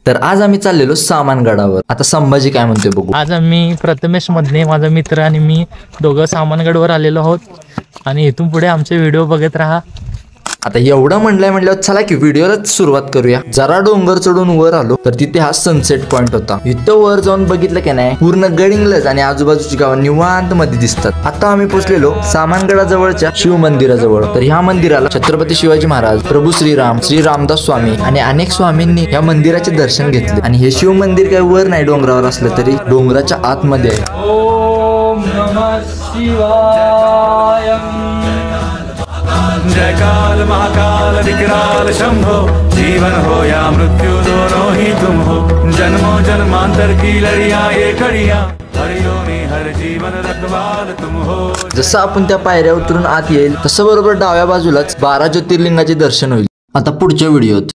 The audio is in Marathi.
तर आज आम्ही चाललेलो सामानगडावर। आता संभाजी काय म्हणतोय बघू। आज आम्ही प्रथमेश मधने माझा मित्र आणि मी दोघं सामानगडवर आलेलो आहोत आणि इथून पुढे आमचे व्हिडिओ बघत राहा। आता एवढं म्हणल्यावर चला की व्हिडिओलाच सुरुवात करूया। जरा डोंगर चढून वर आलो तर तिथे हा सनसेट पॉइंट होता। इथं वर जाऊन बघितलं की नाही पूर्ण गडिंगलज आणि आजूबाजूची गाव निवांत मध्ये दिसतात। आता आम्ही पोहोचलेलो सामानगडाजवळच्या शिव मंदिराजवळ। तर ह्या मंदिराला छत्रपती शिवाजी महाराज, प्रभू श्रीराम, श्री रामदास स्वामी आणि अनेक स्वामींनी ह्या मंदिराचे दर्शन घेतले। आणि हे शिव मंदिर काही वर नाही डोंगरावर असलं तरी डोंगराच्या आतमध्ये आहे। ओम नमः शिवाय। जय काल महाकाल विकराल शंभो, जीवन हो या मृत्यु दोनों ही तुम हो। जन्मों जन्मांतर की लड़ियां ये कड़ियां, हर योनि हर जीवन रखवाल तुम हो। जसं आपण त्या पायऱ्या उतरून आत येईल तसं बरोबर डाव्या बाजूलाच 12 ज्योतिर्लिंगाचे दर्शन होईल। आता पुढच्या व्हिडिओत